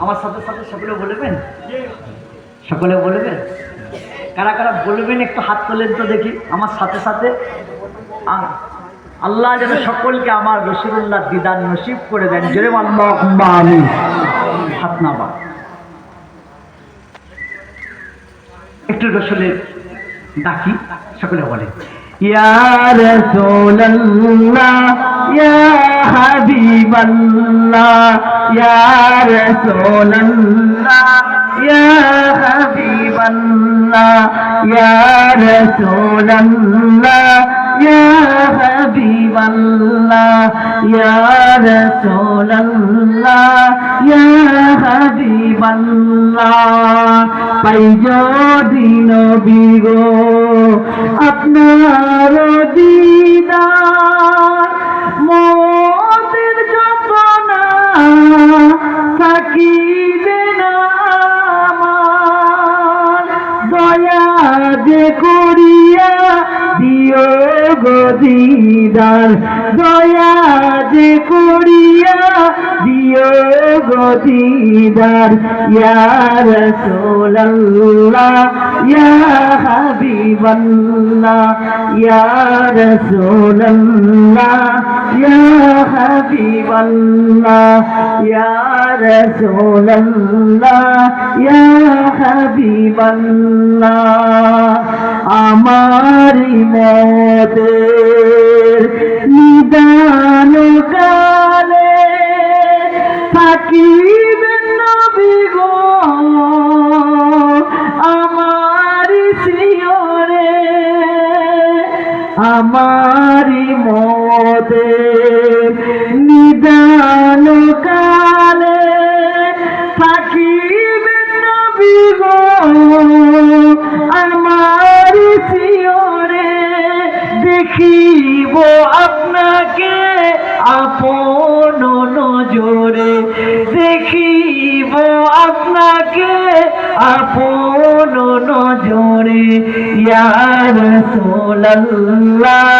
আমার সাথে সাথে সকলে বলবেন, সকলে বলবেন। কারা কারা বলবেন একটু হাত তোলেন তো দেখি। আমার সাথে সাথে আল্লাহ যেন সকলকে আমার রাসূলুল্লাহ দিদার নসিব করে দেন। জোরে আল্লাহুম্মা আমিন। হাত নামা একটু রাসূলের ডাকি, সকলে বলেন ইয়া রাসূলুল্লাহ ইয়া হাবিবাল্লাহ ইয়া রাসূলুল্লাহ ইয়া হাবিবাল্লাহ ইয়া রাসূলুল্লাহ ইয়া হাবিবাল্লাহ ইয়া রাসূলুল্লাহ ইয়া হাবিবাল্লাহ। পাই যদি নবী গো আপনার দিদার, মতের যতনা থাকিবে না আমার, দয়া যে করিয়া দিও গো দিদার, দয়া যে করিয়া দিও গো দিদার। ইয়া রাসূলুল্লাহ ইয়া হাবিবাল্লাহ ইয়া রাসূলুল্লাহ ইয়া হাবিবাল্লাহ ইয়া রাসূলুল্লাহ ইয়া হাবিবাল্লাহ। আমারি মতের নিদান কালে থাকিবেন নবী গো আমারি শিয়রে, আমারি মতের নিদান কালে থাকিবেন নবী গো আমারি শিয়রে। দেখিব আপনাকে আপন নজরে, দেখিব আপনাকে আপন নজরে। ইয়া রাসূলুল্লাহ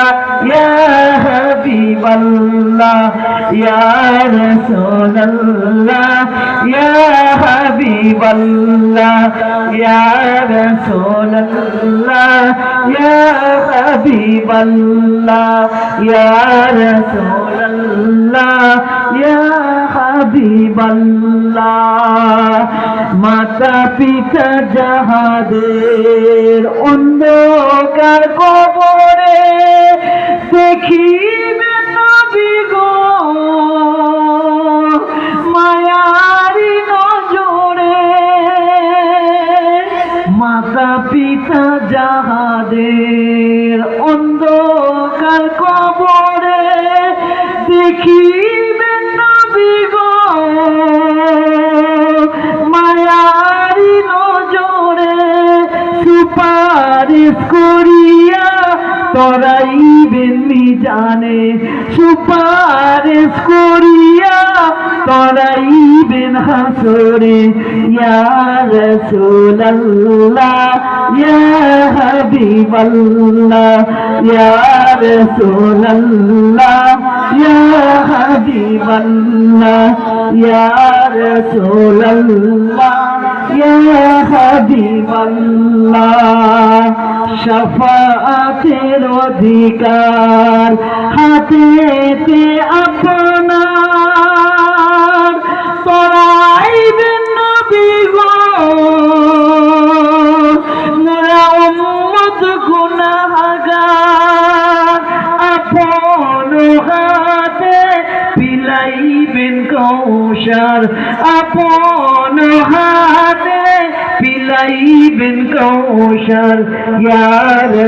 ইয়া হাবিবাল্লাহ ইয়া রাসূলুল্লাহ ইয়া হাবিবাল্লাহ ইয়া রাসূলুল্লাহ ইয়া হাবিবাল্লাহ ইয়া রাসূলুল্লাহ ইয়া হাবিবাল্লাহ। মাতা পিতা যাহাদের অন্ধকার কবরে দেখিবেন নবী গো মায়ারি নজরে, মাতা পিতা যাহাদের অন্ধকার কবরে দেখিবেন নবী গো মায়ারি নজরে। সুপারিশ করিয়া তরাইবেন মিজানে, সুপারিশ করিয়া তরাইবেন হাসরে। ইয়া রাসূলুল্লাহ ইয়া হাবিবাল্লাহ ইয়া রাসূলুল্লাহ ইয়া হাবিবাল্লাহ ইয়া রাসূলুল্লাহ ইয়া হাবিবাল্লাহ। শাফাআতের অধিকার হাতেতে আপনার, তরাইবেন নবী গো মোরা উম্মত গুনাহগার, আপন হাতে পিলাইবেন কৌশর, আপন হাতে পিলাইবেন কৌশর। ইয়া